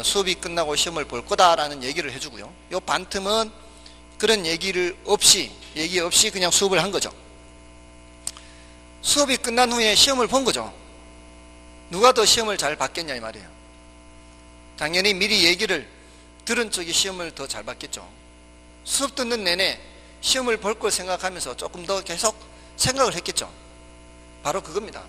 수업이 끝나고 시험을 볼 거다라는 얘기를 해주고요, 요 반 틈은 그런 얘기 없이 그냥 수업을 한 거죠. 수업이 끝난 후에 시험을 본 거죠. 누가 더 시험을 잘 봤겠냐 이 말이에요. 당연히 미리 얘기를 들은 쪽이 시험을 더 잘 봤겠죠. 수업 듣는 내내 시험을 볼 걸 생각하면서 조금 더 계속 생각을 했겠죠. 바로 그겁니다.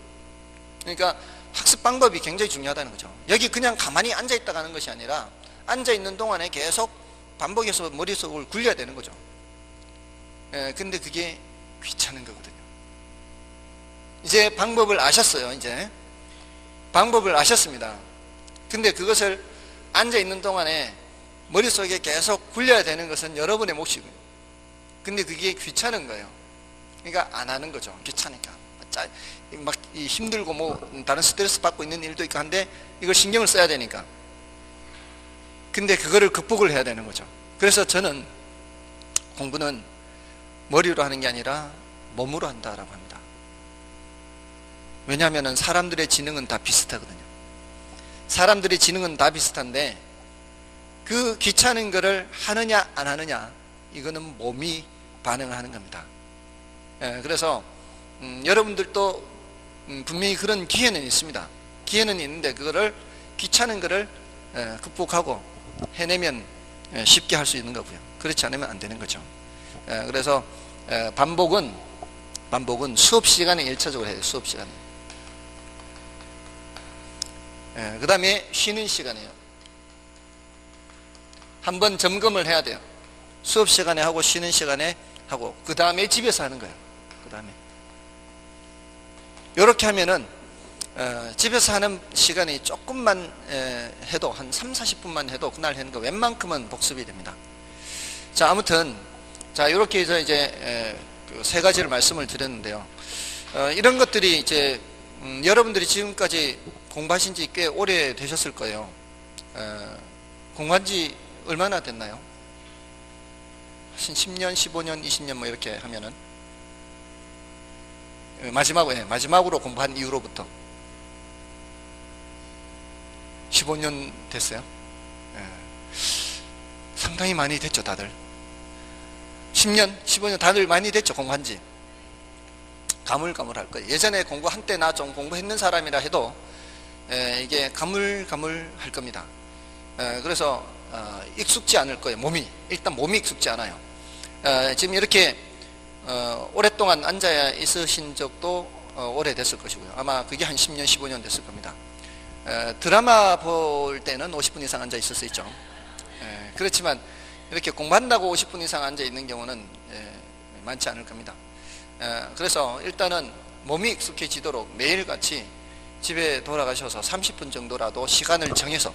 그러니까 학습 방법이 굉장히 중요하다는 거죠. 여기 그냥 가만히 앉아있다 가는 것이 아니라 앉아있는 동안에 계속 반복해서 머릿속을 굴려야 되는 거죠. 근데 그게 귀찮은 거거든요. 이제 방법을 아셨어요. 이제 방법을 아셨습니다. 근데 그것을 앉아있는 동안에 머릿속에 계속 굴려야 되는 것은 여러분의 몫이고요. 근데 그게 귀찮은 거예요. 그러니까 안 하는 거죠. 귀찮으니까. 막 힘들고 뭐 다른 스트레스 받고 있는 일도 있고 한데 이걸 신경을 써야 되니까. 근데 그거를 극복을 해야 되는 거죠. 그래서 저는 공부는 머리로 하는 게 아니라 몸으로 한다라고 합니다. 왜냐하면 사람들의 지능은 다 비슷하거든요. 사람들의 지능은 다 비슷한데 그 귀찮은 거를 하느냐 안 하느냐, 이거는 몸이 반응을 하는 겁니다. 그래서 여러분들도 분명히 그런 기회는 있습니다. 기회는 있는데 그거를 귀찮은 거를 극복하고 해내면 쉽게 할 수 있는 거고요. 그렇지 않으면 안 되는 거죠. 그래서 반복은 수업 시간에 1차적으로 해야 돼요. 수업 시간에. 그 다음에 쉬는 시간이에요. 한번 점검을 해야 돼요. 수업 시간에 하고 쉬는 시간에 하고 그 다음에 집에서 하는 거예요. 그 다음에 이렇게 하면은 집에서 하는 시간이 조금만 해도 한 3, 40분만 해도 그날 하는 거 웬만큼은 복습이 됩니다. 자, 아무튼 자, 이렇게 해서 이제 그 세 가지를 말씀을 드렸는데요. 이런 것들이 이제 여러분들이 지금까지 공부하신 지 꽤 오래 되셨을 거예요. 공부한 지 얼마나 됐나요? 10년, 15년, 20년 뭐 이렇게 하면은 마지막으로 공부한 이후로부터 15년 됐어요. 상당히 많이 됐죠, 다들. 10년, 15년 다들 많이 됐죠, 공부한 지. 가물가물할 거예요. 예전에 공부 한때 나 좀 공부했는 사람이라 해도 이게 가물가물할 겁니다. 그래서 익숙지 않을 거예요. 일단 몸이 익숙지 않아요. 지금 이렇게 오랫동안 앉아 있으신 적도 오래됐을 것이고요. 아마 그게 한 10년, 15년 됐을 겁니다. 드라마 볼 때는 50분 이상 앉아 있을 수 있죠. 그렇지만 이렇게 공부한다고 50분 이상 앉아 있는 경우는 많지 않을 겁니다. 그래서 일단은 몸이 익숙해지도록 매일같이 집에 돌아가셔서 30분 정도라도 시간을 정해서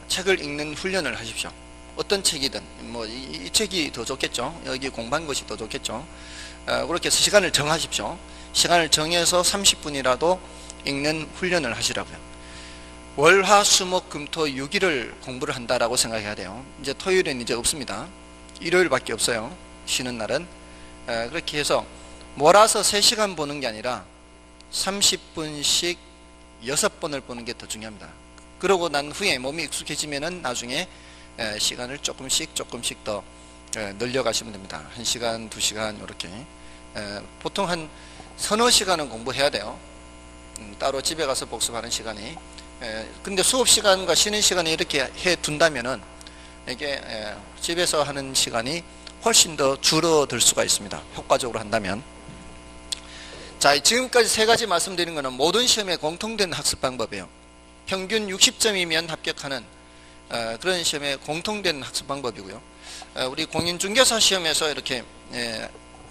책을 읽는 훈련을 하십시오. 어떤 책이든 뭐 이 책이 더 좋겠죠. 여기 공부한 것이 더 좋겠죠. 그렇게 해서 시간을 정하십시오. 시간을 정해서 30분이라도 읽는 훈련을 하시라고요. 월, 화, 수, 목, 금, 토 6일을 공부를 한다라고 생각해야 돼요. 이제 토요일은 이제 없습니다. 일요일밖에 없어요. 쉬는 날은. 그렇게 해서 몰아서 3시간 보는 게 아니라 30분씩 6번을 보는 게 더 중요합니다. 그러고 난 후에 몸이 익숙해지면은 나중에 시간을 조금씩 더 늘려가시면 됩니다. 1시간, 2시간 이렇게. 보통 한 서너 시간은 공부해야 돼요. 따로 집에 가서 복습하는 시간이. 근데 수업 시간과 쉬는 시간이 이렇게 해 둔다면은 이게 집에서 하는 시간이 훨씬 더 줄어들 수가 있습니다. 효과적으로 한다면. 자, 지금까지 세 가지 말씀드린 것은 모든 시험에 공통된 학습 방법이에요. 평균 60점이면 합격하는 그런 시험에 공통된 학습 방법이고요. 우리 공인중개사 시험에서 이렇게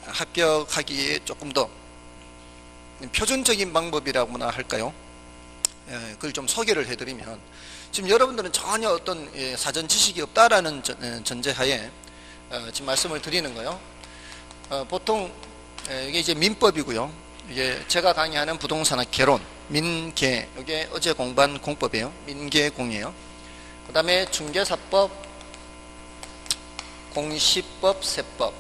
합격하기에 조금 더 표준적인 방법이라고나 할까요? 그걸 좀 소개를 해드리면, 지금 여러분들은 전혀 어떤 사전 지식이 없다라는 전제하에 지금 말씀을 드리는 거예요. 보통 이게 이제 민법이고요. 이게 제가 강의하는 부동산학 개론, 민계, 이게 어제 공부한 공법이에요. 민계공이에요. 그 다음에 중개사법, 공시법, 세법.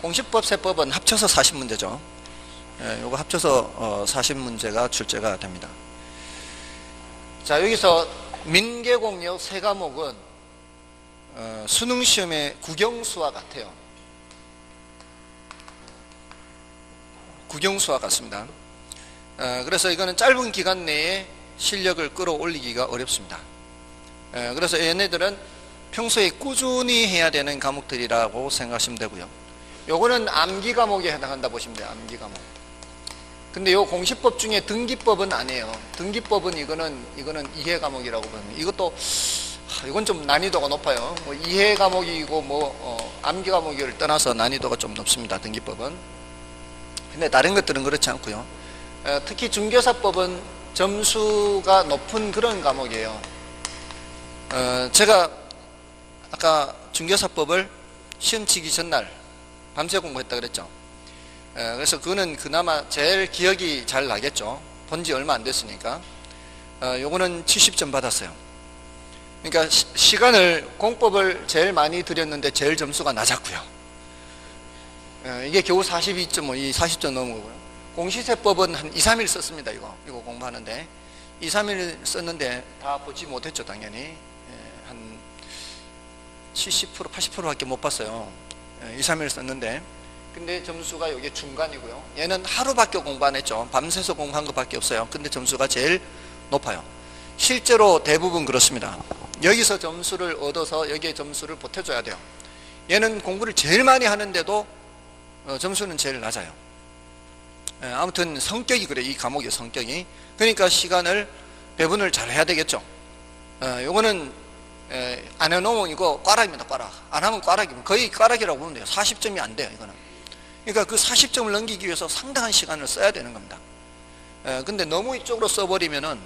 공시법, 세법은 합쳐서 40문제죠. 요거 합쳐서 40문제가 출제가 됩니다. 자, 여기서 민계공역 세 과목은 수능시험의 국영수와 같아요. 국영수와 같습니다. 그래서 이거는 짧은 기간 내에 실력을 끌어올리기가 어렵습니다. 그래서 얘네들은 평소에 꾸준히 해야 되는 과목들이라고 생각하시면 되고요. 요거는 암기 과목에 해당한다 보시면 돼요. 암기 과목. 근데 요 공시법 중에 등기법은 아니에요. 등기법은 이거는 이해 과목이라고 보면, 이건 좀 난이도가 높아요. 뭐 이해 과목이고 암기 과목을 떠나서 난이도가 좀 높습니다. 등기법은. 근데 다른 것들은 그렇지 않고요. 특히 중개사법은 점수가 높은 그런 과목이에요. 제가 아까 중개사법을 시험 치기 전날 밤새 공부했다 그랬죠. 그래서 그거는 그나마 제일 기억이 잘 나겠죠. 본지 얼마 안 됐으니까. 요거는 70점 받았어요. 그러니까 시간을, 공법을 제일 많이 들였는데 제일 점수가 낮았고요. 이게 겨우 42.5, 이 40점 넘은 거고요. 공시세법은 한 2, 3일 썼습니다. 이거 공부하는데 2, 3일 썼는데 다 보지 못했죠. 당연히 한 70%, 80%밖에 못 봤어요. 2, 3일 썼는데, 근데 점수가 이게 중간이고요. 얘는 하루밖에 공부 안 했죠. 밤새서 공부한 것밖에 없어요. 근데 점수가 제일 높아요. 실제로 대부분 그렇습니다. 여기서 점수를 얻어서 여기에 점수를 보태줘야 돼요. 얘는 공부를 제일 많이 하는데도 점수는 제일 낮아요. 아무튼 성격이 그래. 이 과목의 성격이. 그러니까 시간을 배분을 잘 해야 되겠죠. 요거는 안 해놓으면 이거 꽈락입니다. 꽈락. 안 하면 꽈락이면 거의 꽈락이라고 보면 돼요. 40점이 안 돼요. 이거는. 그러니까 그 40점을 넘기기 위해서 상당한 시간을 써야 되는 겁니다. 근데 너무 이쪽으로 써버리면은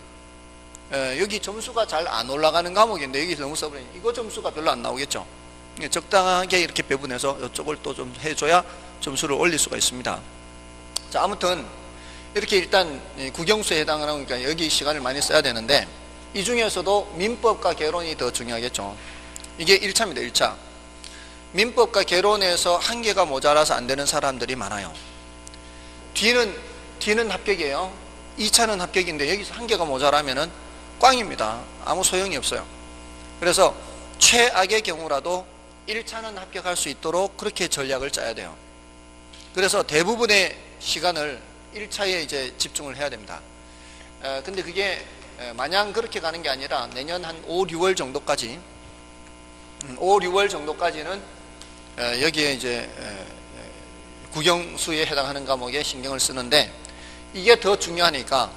여기 점수가 잘 안 올라가는 과목인데 여기 너무 써버리면 이거 점수가 별로 안 나오겠죠. 적당하게 이렇게 배분해서 이쪽을 또 좀 해줘야 점수를 올릴 수가 있습니다. 자, 아무튼 이렇게 일단 국영수에 해당하는 거니까 여기 시간을 많이 써야 되는데, 이 중에서도 민법과 개론이 더 중요하겠죠. 이게 1차입니다. 1차. 민법과 개론에서 한 개가 모자라서 안 되는 사람들이 많아요. 뒤는 합격이에요. 2차는 합격인데 여기서 한 개가 모자라면은 꽝입니다. 아무 소용이 없어요. 그래서 최악의 경우라도 1차는 합격할 수 있도록 그렇게 전략을 짜야 돼요. 그래서 대부분의 시간을 1차에 이제 집중을 해야 됩니다. 근데 그게 마냥 그렇게 가는 게 아니라 내년 한 5, 6월 정도까지 5, 6월 정도까지는 여기에 이제 국영수에 해당하는 과목에 신경을 쓰는데, 이게 더 중요하니까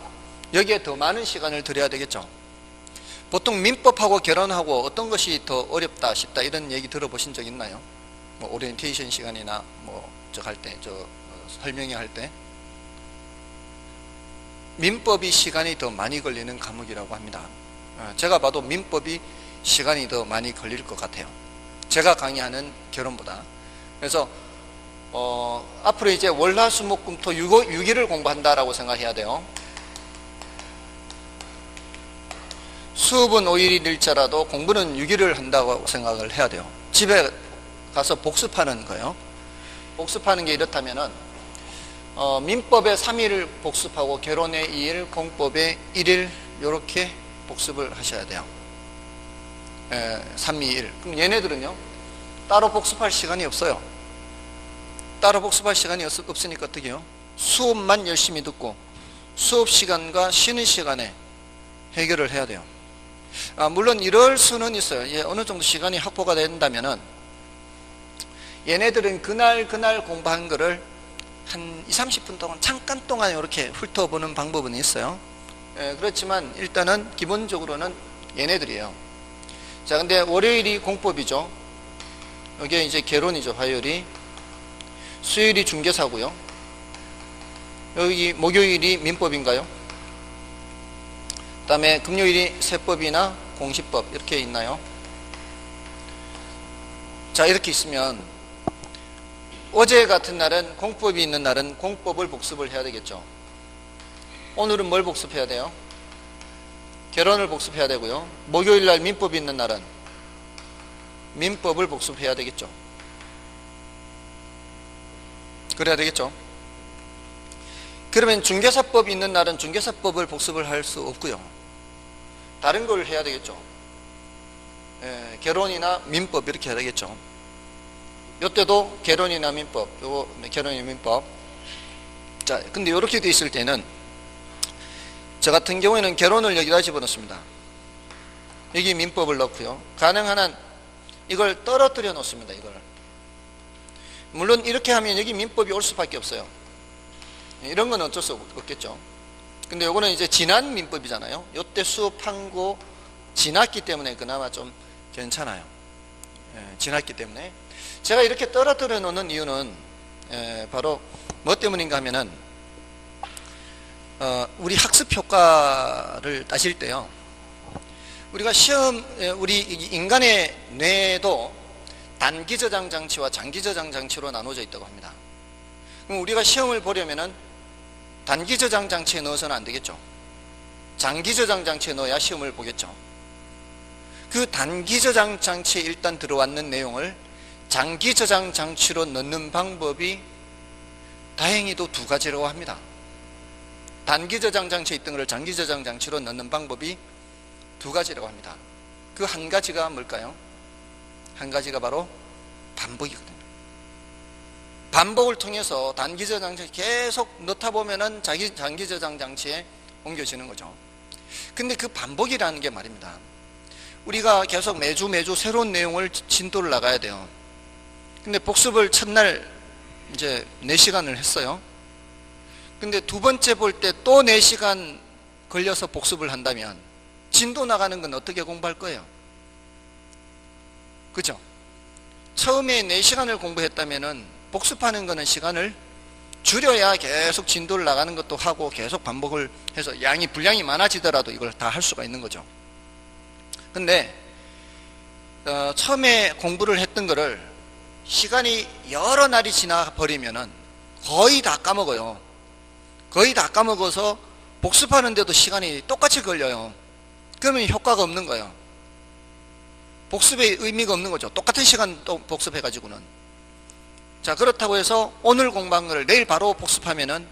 여기에 더 많은 시간을 들여야 되겠죠. 보통 민법하고 개론하고 어떤 것이 더 어렵다 싶다 이런 얘기 들어보신 적 있나요? 뭐 오리엔테이션 시간이나 설명회 할 때 민법이 시간이 더 많이 걸리는 과목이라고 합니다. 제가 봐도 민법이 시간이 더 많이 걸릴 것 같아요. 제가 강의하는 개론보다. 그래서 앞으로 이제 월화수목금토 6일을 공부한다라고 생각해야 돼요. 수업은 5일이 일자라도 공부는 6일을 한다고 생각을 해야 돼요. 집에 가서 복습하는 거예요. 복습하는 게 이렇다면은 민법에 3일을 복습하고 개론에 2일, 공법에 1일 이렇게 복습을 하셔야 돼요. 3, 2, 1. 그럼 얘네들은요 따로 복습할 시간이 없어요. 따로 복습할 시간이 없으니까 어떻게 해요? 수업만 열심히 듣고 수업 시간과 쉬는 시간에 해결을 해야 돼요. 물론 이럴 수는 있어요. 예, 어느 정도 시간이 확보가 된다면은 얘네들은 그날 공부한 거를 한 20-30분 동안 잠깐 동안 이렇게 훑어보는 방법은 있어요. 예, 그렇지만 일단은 기본적으로는 얘네들이에요. 자, 근데 월요일이 공법이죠. 여기에 이제 개론이죠. 화요일이. 수요일이 중개사고요. 여기 목요일이 민법인가요? 그 다음에 금요일이 세법이나 공시법 이렇게 있나요? 자, 이렇게 있으면 어제 같은 날은 공법이 있는 날은 공법을 복습을 해야 되겠죠. 오늘은 뭘 복습해야 돼요? 개론을 복습해야 되고요. 목요일 날 민법이 있는 날은 민법을 복습해야 되겠죠. 그래야 되겠죠. 그러면 중개사법이 있는 날은 중개사법을 복습을 할 수 없고요. 다른 걸 해야 되겠죠. 예, 개론이나 민법 이렇게 해야 되겠죠. 이때도 개론이나 민법, 요거 개론이나 민법. 자, 근데 이렇게 돼 있을 때는 저 같은 경우에는 개론을 여기다 집어넣습니다. 여기 민법을 넣고요. 가능한 한 이걸 떨어뜨려 놓습니다. 이걸. 물론 이렇게 하면 여기 민법이 올 수밖에 없어요. 이런 건 어쩔 수 없겠죠. 근데 요거는 이제 지난 민법이잖아요. 요때 수업한 거 지났기 때문에 그나마 좀 괜찮아요. 예, 지났기 때문에. 제가 이렇게 떨어뜨려 놓는 이유는 바로 뭐 때문인가 하면은 우리 학습 효과를 따질 때요. 우리가 우리 인간의 뇌도 단기 저장 장치와 장기 저장 장치로 나눠져 있다고 합니다. 그럼 우리가 시험을 보려면은 단기 저장 장치에 넣어서는 안 되겠죠. 장기 저장 장치에 넣어야 시험을 보겠죠. 그 단기 저장 장치에 일단 들어왔는 내용을 장기 저장 장치로 넣는 방법이 다행히도 두 가지라고 합니다. 단기 저장 장치에 있던 것을 장기 저장 장치로 넣는 방법이 두 가지라고 합니다. 그 한 가지가 뭘까요? 한 가지가 바로 반복이거든요. 반복을 통해서 단기 저장 장치 계속 넣다 보면은 장기 저장 장치에 옮겨지는 거죠. 근데 그 반복이라는 게 말입니다. 우리가 계속 매주 새로운 내용을 진도를 나가야 돼요. 근데 복습을 첫날 이제 4시간을 했어요. 근데 두 번째 볼 때 또 4시간 걸려서 복습을 한다면 진도 나가는 건 어떻게 공부할 거예요? 그죠? 처음에 4시간을 공부했다면은 복습하는 거는 시간을 줄여야 계속 진도를 나가는 것도 하고 계속 반복을 해서 분량이 많아지더라도 이걸 다 할 수가 있는 거죠. 근데 처음에 공부를 했던 거를 시간이 여러 날이 지나 버리면은 거의 다 까먹어요. 거의 다 까먹어서 복습하는데도 시간이 똑같이 걸려요. 그러면 효과가 없는 거예요. 복습의 의미가 없는 거죠. 똑같은 시간 또 복습해가지고는. 자, 그렇다고 해서 오늘 공부한 거를 내일 바로 복습하면은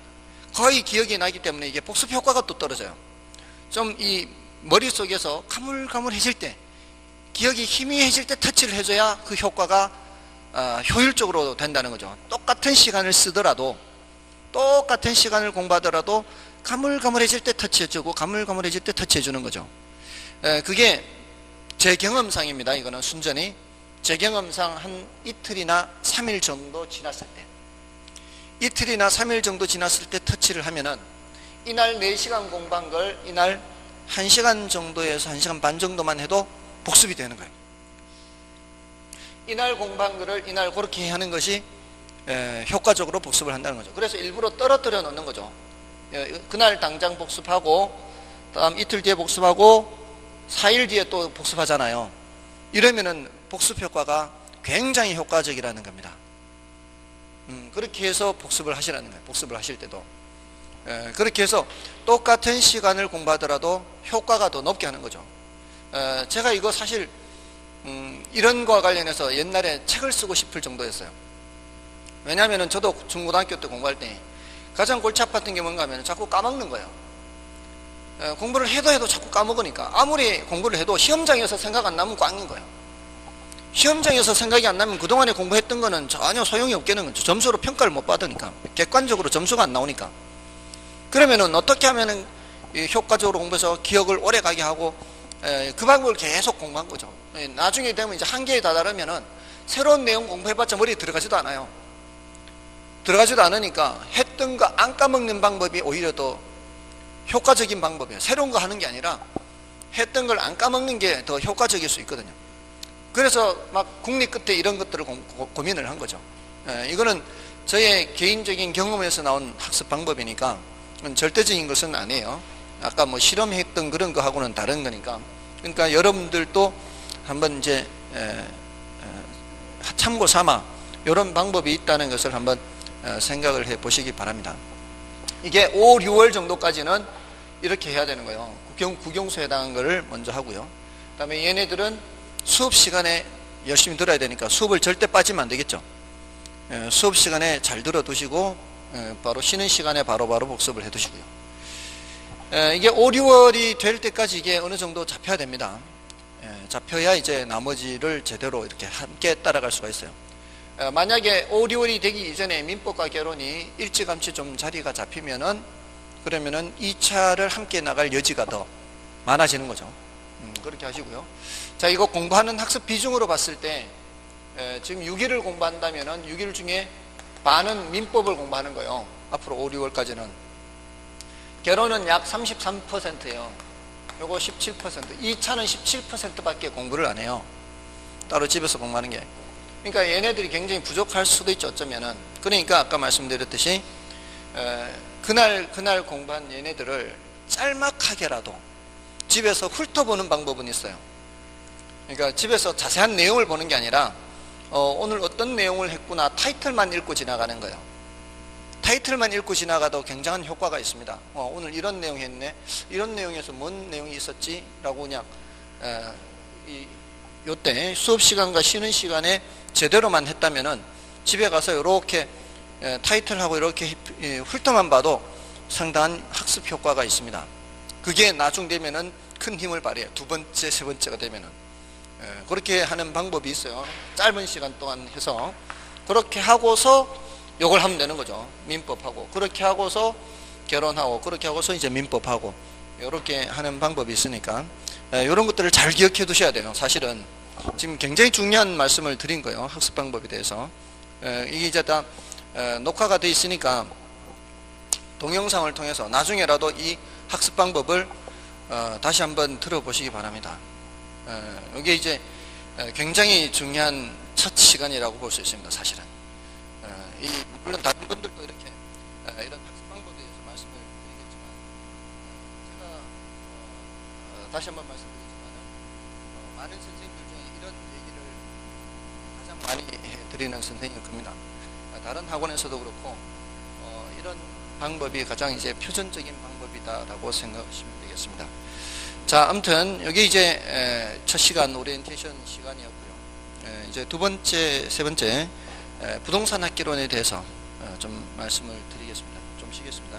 거의 기억이 나기 때문에 이게 복습 효과가 또 떨어져요. 좀 이 머릿속에서 가물가물해질 때, 기억이 희미해질 때 터치를 해줘야 그 효과가 효율적으로 된다는 거죠. 똑같은 시간을 쓰더라도, 똑같은 시간을 공부하더라도 가물가물해질 때 터치해주고 가물가물해질 때 터치해주는 거죠. 그게 제 경험상입니다. 이거는 순전히 제 경험상 한 이틀이나 3일 정도 지났을 때, 이틀이나 3일 정도 지났을 때 터치를 하면은 이날 4시간 공부한 걸 이날 1시간 정도에서 1시간 반 정도만 해도 복습이 되는 거예요. 이날 공부한 거를 이날 그렇게 하는 것이 효과적으로 복습을 한다는 거죠. 그래서 일부러 떨어뜨려 놓는 거죠. 그날 당장 복습하고 다음 이틀 뒤에 복습하고 4일 뒤에 또 복습하잖아요. 이러면은 복습 효과가 굉장히 효과적이라는 겁니다. 그렇게 해서 복습을 하시라는 거예요. 복습을 하실 때도 그렇게 해서 똑같은 시간을 공부하더라도 효과가 더 높게 하는 거죠. 제가 이거 사실 이런 거와 관련해서 옛날에 책을 쓰고 싶을 정도였어요. 왜냐하면 저도 중고등학교 때 공부할 때 가장 골치 아팠던 게 뭔가 하면 자꾸 까먹는 거예요. 공부를 해도 자꾸 까먹으니까 아무리 공부를 해도 시험장에서 생각 안 나면 꽝인 거예요. 시험장에서 생각이 안 나면 그동안에 공부했던 거는 전혀 소용이 없겠는 거죠. 점수로 평가를 못 받으니까, 객관적으로 점수가 안 나오니까. 그러면은 어떻게 하면은 효과적으로 공부해서 기억을 오래 가게 하고 그 방법을 계속 공부한 거죠. 나중에 되면 이제 한계에 다다르면은 새로운 내용 공부해봤자 머리에 들어가지도 않아요. 들어가지도 않으니까 했던 거 안 까먹는 방법이 오히려 더 효과적인 방법이에요. 새로운 거 하는 게 아니라 했던 걸 안 까먹는 게 더 효과적일 수 있거든요. 그래서 막 국립 끝에 이런 것들을 고민을 한 거죠. 이거는 저의 개인적인 경험에서 나온 학습 방법이니까 절대적인 것은 아니에요. 아까 뭐 실험했던 그런 거하고는 다른 거니까. 그러니까 여러분들도 한번 이제 참고 삼아 이런 방법이 있다는 것을 한번 생각을 해 보시기 바랍니다. 이게 5, 6월 정도까지는 이렇게 해야 되는 거예요. 국영수에 해당한 거를 먼저 하고요. 그 다음에 얘네들은 수업 시간에 열심히 들어야 되니까 수업을 절대 빠지면 안 되겠죠. 수업 시간에 잘 들어두시고 바로 쉬는 시간에 바로바로 복습을 해 두시고요. 이게 5, 6월이 될 때까지 이게 어느 정도 잡혀야 됩니다. 잡혀야 이제 나머지를 제대로 이렇게 함께 따라갈 수가 있어요. 만약에 5, 6월이 되기 이전에 민법과 개론이 일찌감치 좀 자리가 잡히면은 그러면은 2차를 함께 나갈 여지가 더 많아지는 거죠. 그렇게 하시고요. 자, 이거 공부하는 학습 비중으로 봤을 때 지금 6일을 공부한다면은 6일 중에 반은 민법을 공부하는 거예요. 앞으로 5, 6월까지는. 개론은 약 33%예요. 요거 17%. 2차는 17%밖에 공부를 안 해요. 따로 집에서 공부하는 게. 그러니까 얘네들이 굉장히 부족할 수도 있죠. 어쩌면은. 그러니까 아까 말씀드렸듯이 그날 공부한 얘네들을 짤막하게라도 집에서 훑어보는 방법은 있어요. 그러니까 집에서 자세한 내용을 보는 게 아니라 오늘 어떤 내용을 했구나 타이틀만 읽고 지나가는 거예요. 타이틀만 읽고 지나가도 굉장한 효과가 있습니다. 오늘 이런 내용 했네. 이런 내용에서 뭔 내용이 있었지? 라고 그냥 요때 수업 시간과 쉬는 시간에 제대로만 했다면은 집에 가서 이렇게 타이틀하고 이렇게 훑어만 봐도 상당한 학습 효과가 있습니다. 그게 나중 되면은 큰 힘을 발휘해요. 두 번째, 세 번째가 되면은. 그렇게 하는 방법이 있어요. 짧은 시간 동안 해서. 그렇게 하고서 요걸 하면 되는 거죠. 민법하고. 그렇게 하고서 개론하고, 그렇게 하고서 이제 민법하고. 이렇게 하는 방법이 있으니까. 이런 것들을 잘 기억해 두셔야 돼요. 사실은. 지금 굉장히 중요한 말씀을 드린 거예요. 학습 방법에 대해서. 이게 이제 다 녹화가 돼 있으니까 동영상을 통해서 나중에라도 이 학습 방법을 다시 한번 들어보시기 바랍니다. 이게 이제 굉장히 중요한 첫 시간이라고 볼 수 있습니다. 사실은. 물론 다른 분들도 이렇게 이런 학습 방법에 대해서 말씀을 드리겠지만 제가 다시 한번 말씀드리지만 많은 선생님들 중에 이런 얘기를 가장 많이 해드리는 선생님은 겁니다. 다른 학원에서도 그렇고 이런 방법이 가장 이제 표준적인 방법이다라고 생각하시면 되겠습니다. 자, 아무튼 여기 이제 첫 시간 오리엔테이션 시간이었고요. 이제 두 번째, 세 번째 부동산 학개론에 대해서 좀 말씀을 드리겠습니다. 좀 쉬겠습니다.